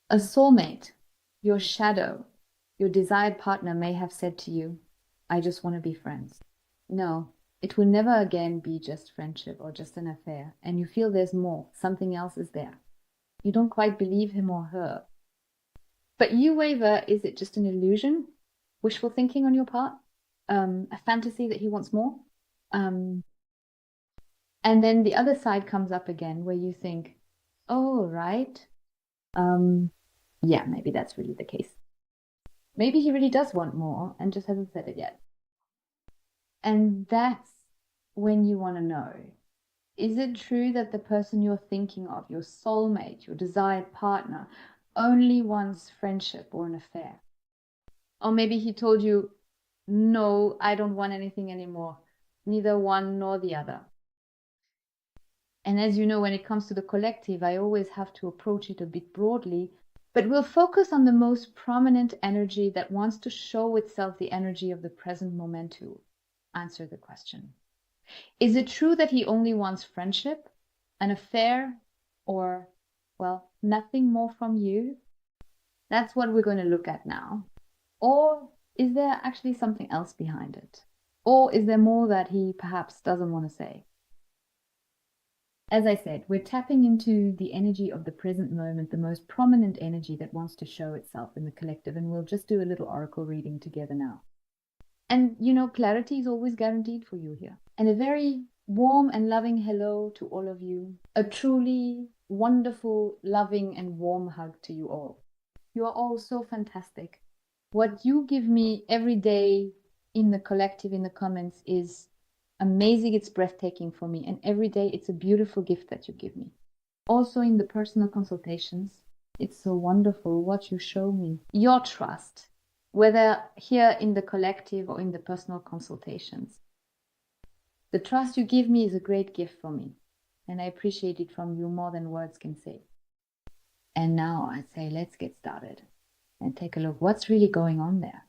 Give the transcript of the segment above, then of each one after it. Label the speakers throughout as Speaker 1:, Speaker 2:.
Speaker 1: A soulmate, your shadow, your desired partner may have said to you, I just want to be friends. No, it will never again be just friendship or just an affair, and you feel there's more, something else is there. You don't quite believe him or her. But you waver, is it just an illusion? Wishful thinking on your part? A fantasy that he wants more? Um, and then the other side comes up again where you think, oh, right. Um, yeah, maybe that's really the case. Maybe he really does want more and just hasn't said it yet. And that's when you want to know, is it true that the person you're thinking of, your soulmate, your desired partner, only wants friendship or an affair? Or maybe he told you, no, I don't want anything anymore, neither one nor the other. And as you know, when it comes to the collective, I always have to approach it a bit broadly, but we'll focus on the most prominent energy that wants to show itself, the energy of the present moment, to answer the question. Is it true that he only wants friendship, an affair, or, well, nothing more from you? That's what we're going to look at now. Or is there actually something else behind it? Or is there more that he perhaps doesn't want to say? As I said, we're tapping into the energy of the present moment, the most prominent energy that wants to show itself in the collective, and we'll just do a little oracle reading together now. And you know, clarity is always guaranteed for you here. And a very warm and loving hello to all of you. A truly wonderful, loving, and warm hug to you all. You are all so fantastic. What you give me every day in the collective, in the comments, is amazing. It's breathtaking for me. And every day it's a beautiful gift that you give me. Also in the personal consultations, it's so wonderful what you show me. Your trust, whether here in the collective or in the personal consultations. The trust you give me is a great gift for me. And I appreciate it from you more than words can say. And now I'd say, let's get started and take a look. What's really going on there?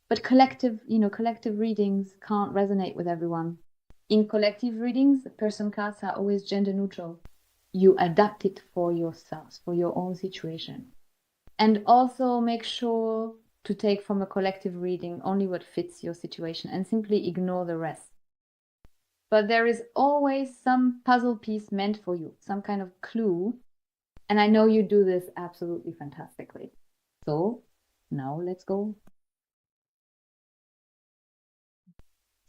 Speaker 1: But collective readings can't resonate with everyone. In collective readings, the person cards are always gender neutral. You adapt it for yourselves, for your own situation. And also make sure to take from a collective reading only what fits your situation and simply ignore the rest. But there is always some puzzle piece meant for you, some kind of clue. And I know you do this absolutely fantastically. So now let's go.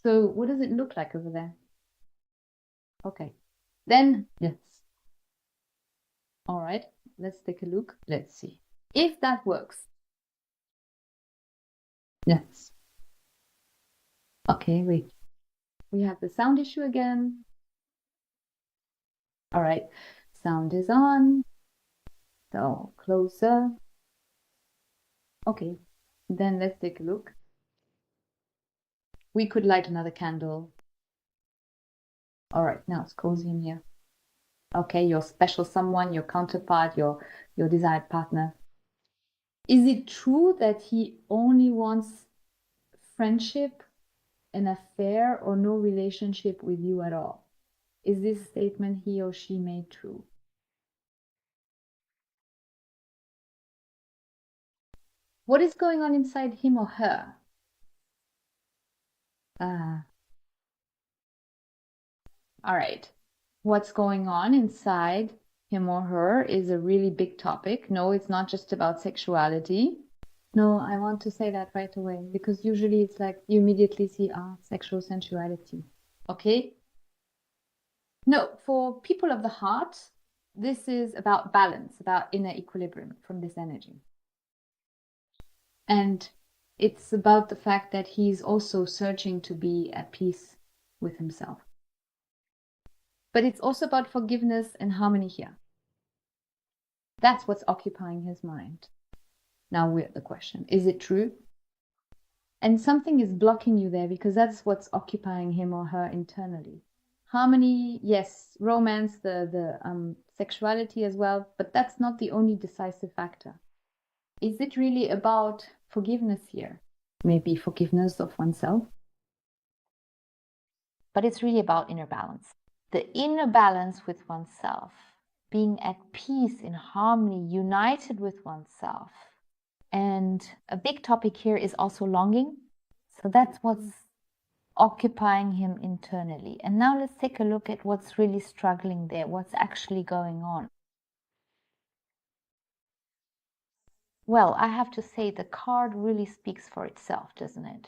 Speaker 1: So what does it look like over there? Okay. Then, yes. All right, let's take a look. Let's see if that works. Yes. Okay, wait. We have the sound issue again. All right, sound is on. So closer. Okay, then let's take a look. We could light another candle. All right, now it's cozy in here. Okay, your special someone, your counterpart, your desired partner. Is it true that he only wants friendship, an affair, or no relationship with you at all? Is this statement he or she made true? What is going on inside him or her? Ah, all right. What's going on inside him or her is a really big topic. No, it's not just about sexuality. No, I want to say that right away because usually it's like you immediately see, sexual sensuality. Okay? No, for people of the heart, this is about balance, about inner equilibrium from this energy. And it's about the fact that he's also searching to be at peace with himself. But it's also about forgiveness and harmony here. That's what's occupying his mind. Now we're at the question, is it true? And something is blocking you there because that's what's occupying him or her internally. Harmony, yes, romance, the sexuality as well, but that's not the only decisive factor. Is it really about forgiveness here? Maybe forgiveness of oneself? But it's really about inner balance. The inner balance with oneself being at peace, in harmony, united with oneself. And a big topic here is also longing. So that's what's occupying him internally. And now let's take a look at what's really struggling there, what's actually going on. Well, I have to say the card really speaks for itself, doesn't it?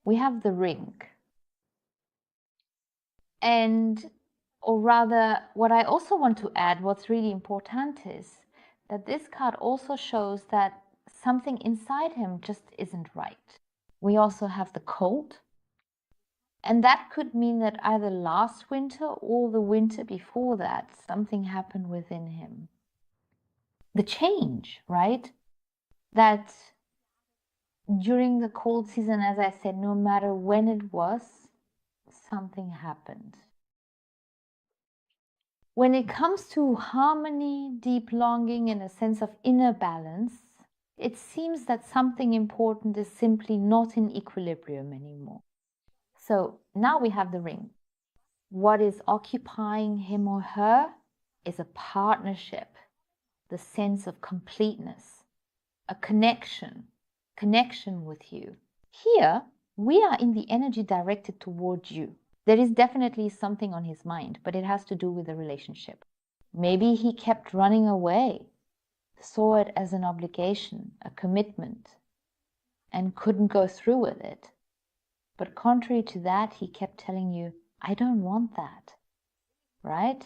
Speaker 1: We have the ring. And, or rather, what I also want to add, what's really important is that this card also shows that something inside him just isn't right. We also have the cold. And that could mean that either last winter or the winter before that, something happened within him. The change, right? That during the cold season, as I said, no matter when it was, something happened. When it comes to harmony, deep longing, and a sense of inner balance, it seems that something important is simply not in equilibrium anymore. So now we have the ring. What is occupying him or her is a partnership, the sense of completeness, a connection with you. Here, we are in the energy directed towards you. There is definitely something on his mind, but it has to do with the relationship. Maybe he kept running away, saw it as an obligation, a commitment, and couldn't go through with it. But contrary to that, he kept telling you, I don't want that, right?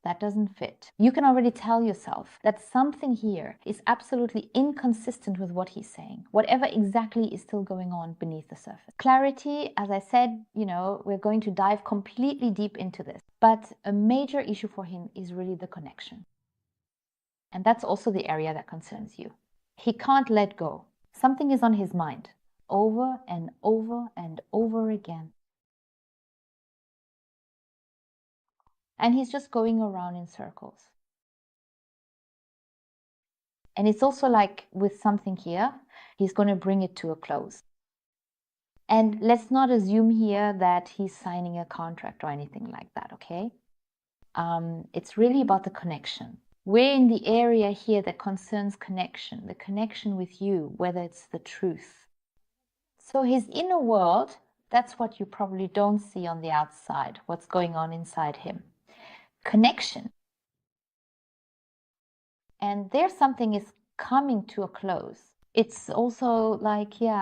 Speaker 1: That doesn't fit. You can already tell yourself that something here is absolutely inconsistent with what he's saying, whatever exactly is still going on beneath the surface. Clarity, as I said, we're going to dive completely deep into this, but a major issue for him is really the connection. And that's also the area that concerns you. He can't let go. Something is on his mind over and over and over again. And he's just going around in circles. And it's also like with something here, he's going to bring it to a close. And let's not assume here that he's signing a contract or anything like that, okay? It's really about the connection. We're in the area here that concerns connection, the connection with you, whether it's the truth. So his inner world, that's what you probably don't see on the outside, what's going on inside him. Connection. And there something is coming to a close. It's also like, there's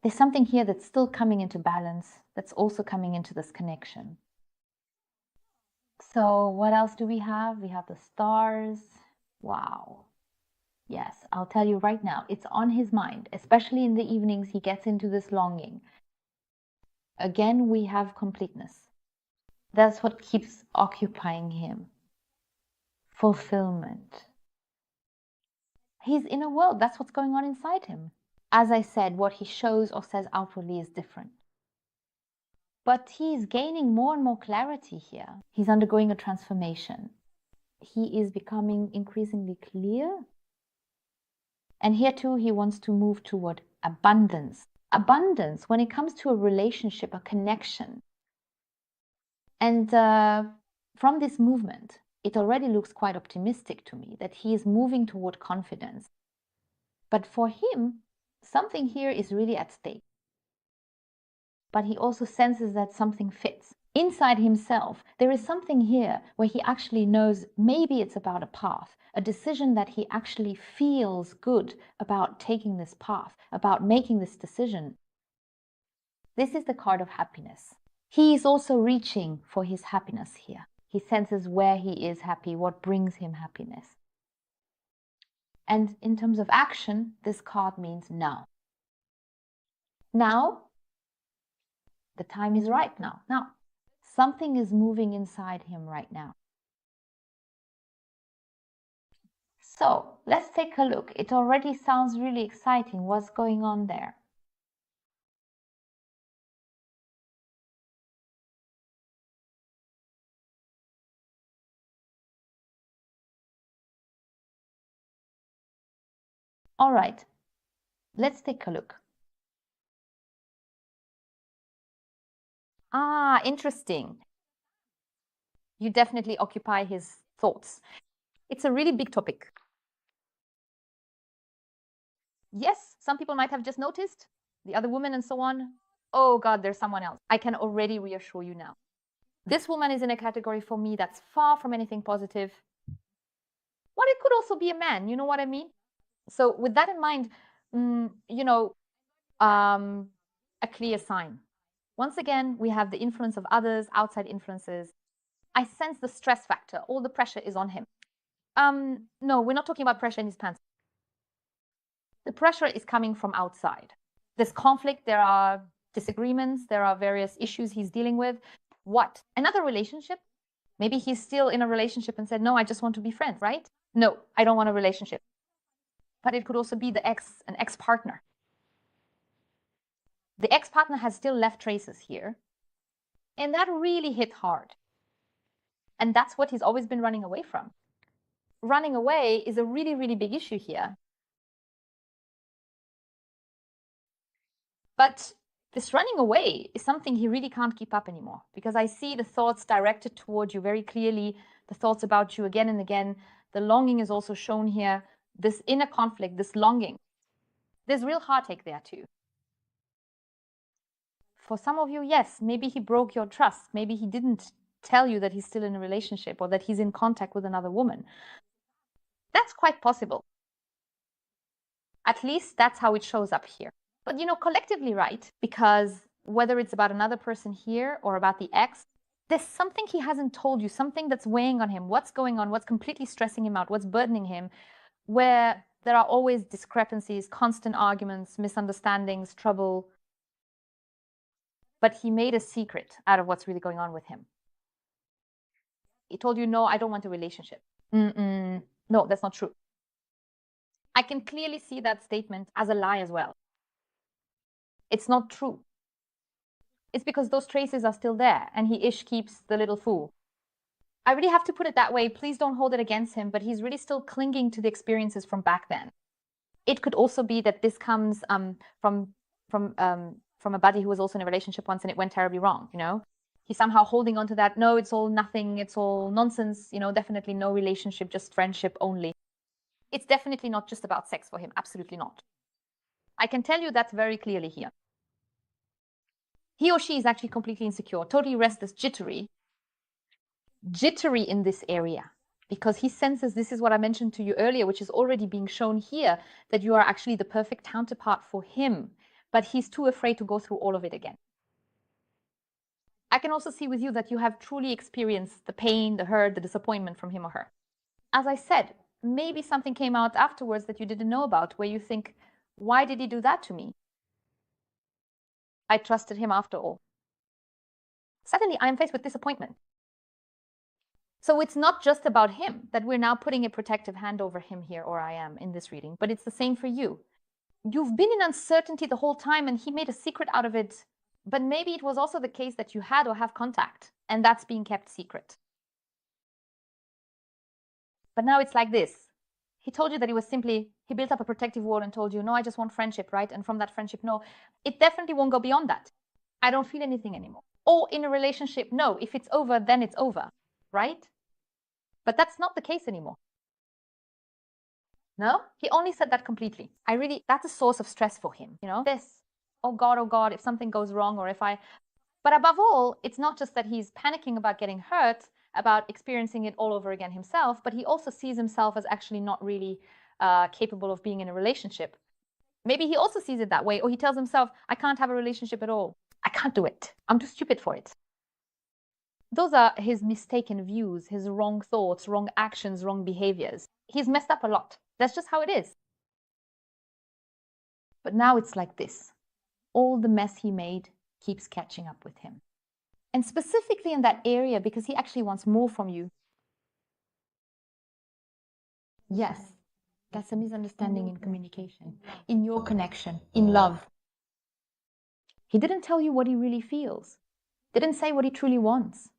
Speaker 1: something here that's still coming into balance, that's also coming into this connection. So what else do we have? We have the stars. Wow. Yes, I'll tell you right now, it's on his mind, especially in the evenings he gets into this longing. Again, we have completeness. That's what keeps occupying him. Fulfillment. His inner world, that's what's going on inside him. As I said, what he shows or says outwardly is different. But he's gaining more and more clarity here. He's undergoing a transformation. He is becoming increasingly clear. And here too, he wants to move toward abundance. Abundance when it comes to a relationship, a connection. And from this movement, it already looks quite optimistic to me that he is moving toward confidence. But for him, something here is really at stake. But he also senses that something fits. Inside himself, there is something here where he actually knows maybe it's about a path, a decision that he actually feels good about taking this path, about making this decision. This is the card of happiness. He is also reaching for his happiness here. He senses where he is happy, what brings him happiness. And in terms of action, this card means now. Now, the time is right now. Now, something is moving inside him right now. So, let's take a look. It already sounds really exciting. What's going on there? All right, let's take a look. Ah, interesting.
Speaker 2: You definitely occupy his thoughts. It's a really big topic. Yes, some people might have just noticed the other woman and so on. Oh God, there's someone else. I can already reassure you now. This woman is in a category for me that's far from anything positive. Well, it could also be a man, you know what I mean? So with that in mind, a clear sign. Once again, we have the influence of others, outside influences. I sense the stress factor. All the pressure is on him. No, we're not talking about pressure in his pants. The pressure is coming from outside. There's conflict, there are disagreements, there are various issues he's dealing with. What? Another relationship? Maybe he's still in a relationship and said, no, I just want to be friends, right? No, I don't want a relationship. But it could also be an ex-partner. The ex-partner has still left traces here. And that really hit hard. And that's what he's always been running away from. Running away is a really, really big issue here. But this running away is something he really can't keep up anymore, because I see the thoughts directed toward you very clearly, the thoughts about you again and again. The longing is also shown here, this inner conflict, this longing. There's real heartache there too. For some of you, yes, maybe he broke your trust. Maybe he didn't tell you that he's still in a relationship or that he's in contact with another woman. That's quite possible. At least that's how it shows up here. But collectively, right? Because whether it's about another person here or about the ex, there's something he hasn't told you, something that's weighing on him. What's going on? What's completely stressing him out? What's burdening him? Where there are always discrepancies, constant arguments, misunderstandings, trouble. But he made a secret out of what's really going on with him. He told you, no, I don't want a relationship. No, that's not true. I can clearly see that statement as a lie as well. It's not true. It's because those traces are still there and he keeps the little fool. I really have to put it that way. Please don't hold it against him, but he's really still clinging to the experiences from back then. It could also be that this comes from a buddy who was also in a relationship once and it went terribly wrong, He's somehow holding on to that. No, it's all nothing. It's all nonsense. Definitely no relationship, just friendship only. It's definitely not just about sex for him. Absolutely not. I can tell you that very clearly here. He or she is actually completely insecure, totally restless, jittery in this area, because he senses, this is what I mentioned to you earlier, which is already being shown here, that you are actually the perfect counterpart for him, but he's too afraid to go through all of it again. I can also see with you that you have truly experienced the pain, the hurt, the disappointment from him or her. As I said, maybe something came out afterwards that you didn't know about, where you think, why did he do that to me? I trusted him after all. Suddenly, I'm faced with disappointment. So it's not just about him that we're now putting a protective hand over him here, or I am in this reading, but it's the same for you. You've been in uncertainty the whole time and he made a secret out of it, but maybe it was also the case that you had or have contact and that's being kept secret. But now it's like this. He told you that he built up a protective wall and told you, no, I just want friendship, right? And from that friendship, no, it definitely won't go beyond that. I don't feel anything anymore. Or in a relationship, no, if it's over, then it's over, right? But that's not the case anymore. No, he only said that completely. That's a source of stress for him, this, oh God, if something goes wrong, but above all, it's not just that he's panicking about getting hurt, about experiencing it all over again himself, but he also sees himself as actually not really capable of being in a relationship. Maybe he also sees it that way, or he tells himself, I can't have a relationship at all. I can't do it. I'm too stupid for it. Those are his mistaken views, his wrong thoughts, wrong actions, wrong behaviors. He's messed up a lot. That's just how it is. But now it's like this. All the mess he made keeps catching up with him. And specifically in that area, because he actually wants more from you. Yes, that's a misunderstanding in communication, in your connection, in love. He didn't tell you what he really feels. Didn't say what he truly wants.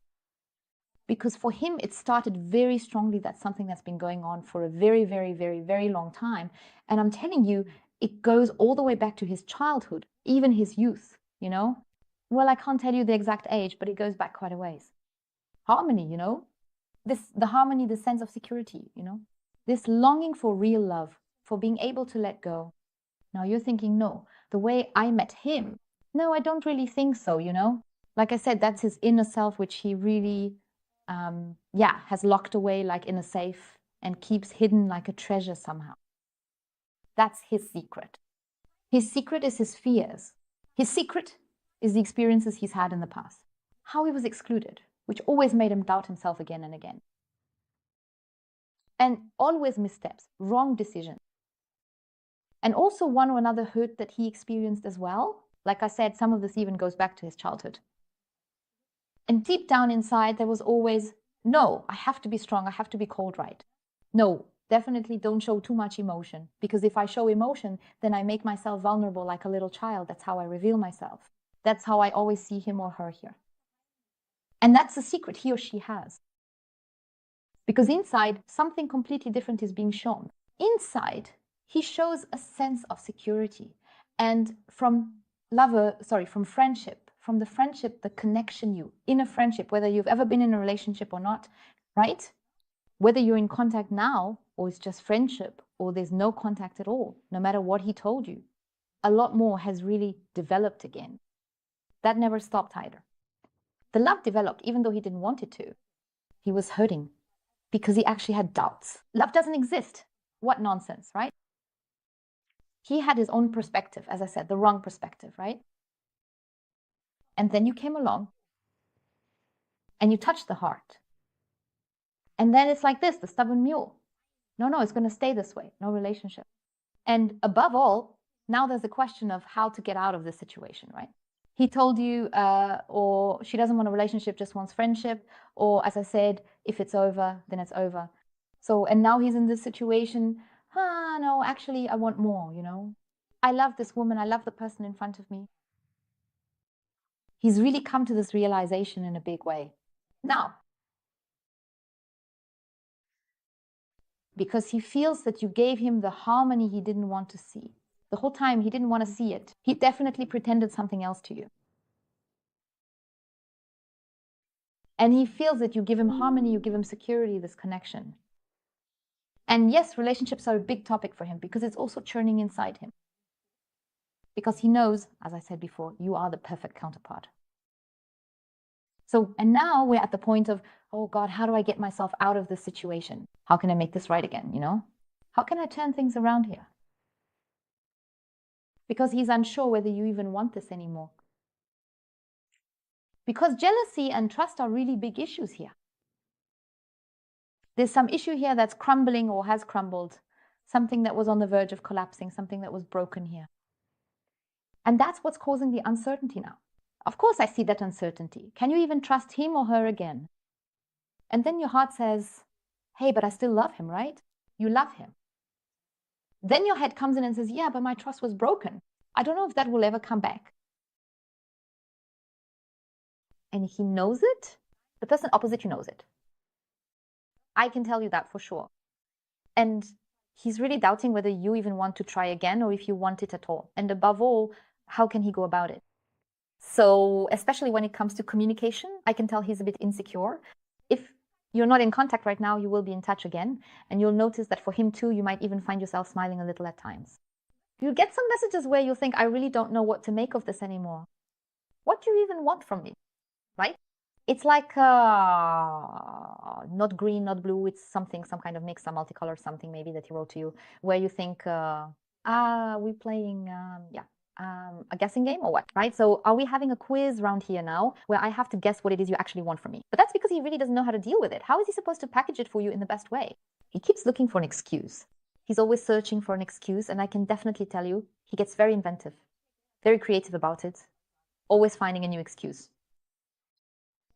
Speaker 2: Because for him, it started very strongly. That's something that's been going on for a very, very, very, very long time. And I'm telling you, it goes all the way back to his childhood, even his youth, Well, I can't tell you the exact age, but it goes back quite a ways. harmony, you know? The harmony, the sense of security, you know? This longing for real love, for being able to let go. Now you're thinking, no, the way I met him, no, I don't really think so, you know? Like I said, that's his inner self, which he really, has locked away like in a safe and keeps hidden like a treasure somehow. That's his secret. His secret is his fears. His secret is the experiences he's had in the past. How he was excluded, which always made him doubt himself again and again. And always missteps, wrong decisions. And also one or another hurt that he experienced as well. Like I said, some of this even goes back to his childhood. And deep down inside, there was always, no, I have to be strong. I have to be cold right. No, definitely don't show too much emotion. Because if I show emotion, then I make myself vulnerable like a little child. That's how I reveal myself. That's how I always see him or her here. And that's the secret he or she has. Because inside, something completely different is being shown. Inside, he shows a sense of security. And from friendship, from the friendship, the connection in a friendship, whether you've ever been in a relationship or not, right? Whether you're in contact now, or it's just friendship, or there's no contact at all, no matter what he told you, a lot more has really developed again. That never stopped either. The love developed, even though he didn't want it to. He was hurting because he actually had doubts. Love doesn't exist. What nonsense, right? He had his own perspective, as I said, the wrong perspective, right? And then you came along and you touched the heart. And then it's like this, the stubborn mule. No, it's going to stay this way. No relationship. And above all, now there's a question of how to get out of this situation, right? He told you, or she doesn't want a relationship, just wants friendship. Or as I said, if it's over, then it's over. So, and now he's in this situation. No, actually, I want more, you know. I love this woman. I love the person in front of me. He's really come to this realization in a big way. Now, because he feels that you gave him the harmony he didn't want to see. The whole time he didn't want to see it. He definitely pretended something else to you. And he feels that you give him harmony, you give him security, this connection. And yes, relationships are a big topic for him because it's also churning inside him. Because he knows, as I said before, you are the perfect counterpart. So, and now we're at the point of, oh God, how do I get myself out of this situation? How can I make this right again, you know? How can I turn things around here? Because he's unsure whether you even want this anymore. Because jealousy and trust are really big issues here. There's some issue here that's crumbling or has crumbled, something that was on the verge of collapsing, something that was broken here. And that's what's causing the uncertainty now. Of course, I see that uncertainty. Can you even trust him or her again? And then your heart says, hey, but I still love him, right? You love him. Then your head comes in and says, yeah, but my trust was broken. I don't know if that will ever come back. And he knows it. The person opposite you knows it. I can tell you that for sure. And he's really doubting whether you even want to try again or if you want it at all. And above all, how can he go about it? So especially when it comes to communication, I can tell he's a bit insecure. If you're not in contact right now, you will be in touch again. And you'll notice that for him too, you might even find yourself smiling a little at times. You'll get some messages where you'll think, I really don't know what to make of this anymore. What do you even want from me? Right? It's like not green, not blue. It's something, some kind of mix, some multicolor something maybe that he wrote to you, where you think, we're playing, a guessing game or what, right? So are we having a quiz round here now where I have to guess what it is you actually want from me? But that's because he really doesn't know how to deal with it. How is he supposed to package it for you in the best way? He keeps looking for an excuse. He's always searching for an excuse, and I can definitely tell you, he gets very inventive, very creative about it, always finding a new excuse.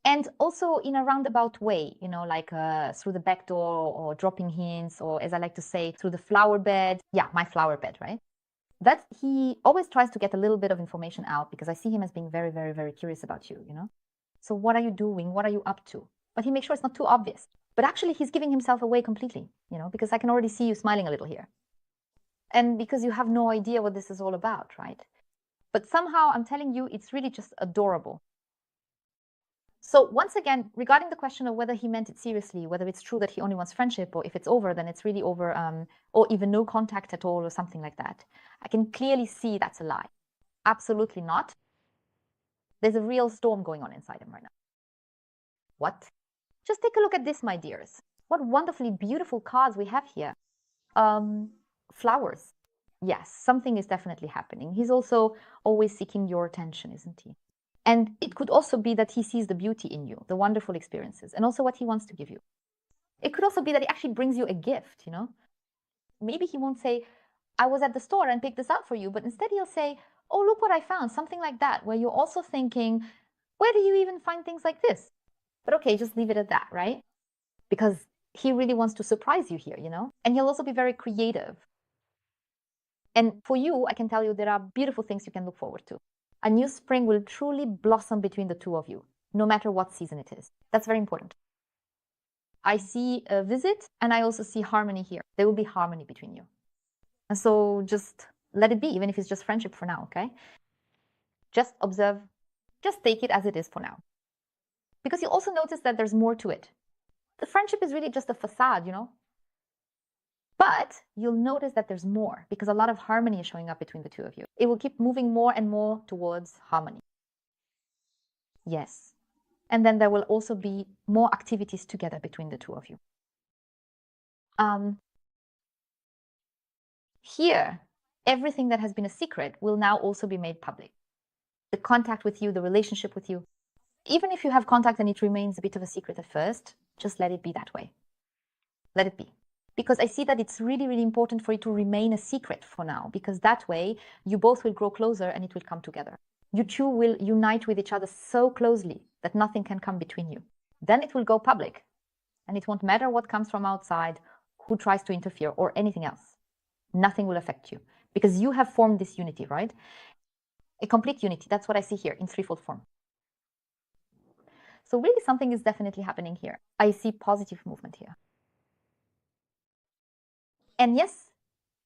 Speaker 2: And also in a roundabout way, you know, like through the back door or dropping hints, or as I like to say, through the flower bed. Yeah, my flower bed, right? That he always tries to get a little bit of information out because I see him as being very, very, very curious about you, you know? So what are you doing? What are you up to? But he makes sure it's not too obvious. But actually he's giving himself away completely, you know, because I can already see you smiling a little here. And because you have no idea what this is all about, right? But somehow I'm telling you, it's really just adorable. So once again, regarding the question of whether he meant it seriously, whether it's true that he only wants friendship, or if it's over, then it's really over, or even no contact at all, or something like that, I can clearly see that's a lie. Absolutely not. There's a real storm going on inside him right now. What? Just take a look at this, my dears. What wonderfully beautiful cards we have here. Flowers. Yes, something is definitely happening. He's also always seeking your attention, isn't he? And it could also be that he sees the beauty in you, the wonderful experiences, and also what he wants to give you. It could also be that he actually brings you a gift, you know? Maybe he won't say, I was at the store and picked this up for you, but instead he'll say, oh, look what I found, something like that, where you're also thinking, where do you even find things like this? But okay, just leave it at that, right? Because he really wants to surprise you here, you know? And he'll also be very creative. And for you, I can tell you there are beautiful things you can look forward to. A new spring will truly blossom between the two of you, no matter what season it is. That's very important. I see a visit, and I also see harmony here. There will be harmony between you. And so just let it be, even if it's just friendship for now, okay? Just observe, just take it as it is for now. Because you'll also notice that there's more to it. The friendship is really just a facade, you know? But you'll notice that there's more, because a lot of harmony is showing up between the two of you. It will keep moving more and more towards harmony. Yes. And then there will also be more activities together between the two of you. Here, everything that has been a secret will now also be made public. The contact with you, the relationship with you. Even if you have contact and it remains a bit of a secret at first, just let it be that way. Let it be. Because I see that it's really, really important for it to remain a secret for now, because that way you both will grow closer and it will come together. You two will unite with each other so closely that nothing can come between you. Then it will go public, and it won't matter what comes from outside, who tries to interfere, or anything else. Nothing will affect you, because you have formed this unity, right? A complete unity. That's what I see here in threefold form. So really something is definitely happening here. I see positive movement here. And yes,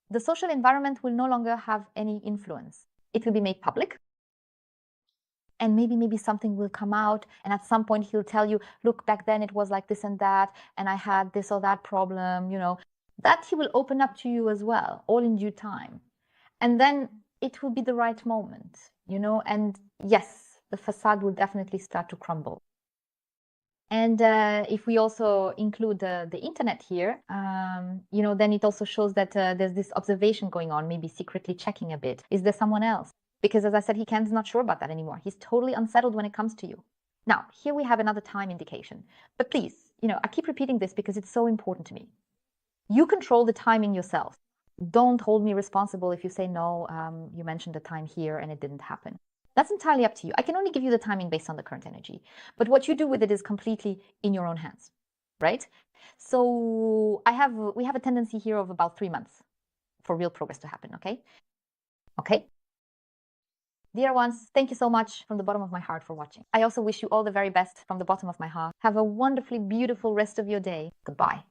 Speaker 2: the social environment will no longer have any influence. It will be made public. And maybe something will come out, and at some point he'll tell you, look, back then it was like this and that, and I had this or that problem, you know. That he will open up to you as well, all in due time. And then it will be the right moment, you know, and yes, the facade will definitely start to crumble. And if we also include the internet here, you know, then it also shows that there's this observation going on, maybe secretly checking a bit. Is there someone else? Because as I said, Ken's not sure about that anymore. He's totally unsettled when it comes to you. Now, here we have another time indication. But please, you know, I keep repeating this because it's so important to me. You control the timing yourself. Don't hold me responsible if you say, no, you mentioned the time here and it didn't happen. That's entirely up to you. I can only give you the timing based on the current energy. But what you do with it is completely in your own hands, right? So we have a tendency here of about 3 months for real progress to happen, okay? Okay. Dear ones, thank you so much from the bottom of my heart for watching. I also wish you all the very best from the bottom of my heart. Have a wonderfully beautiful rest of your day. Goodbye.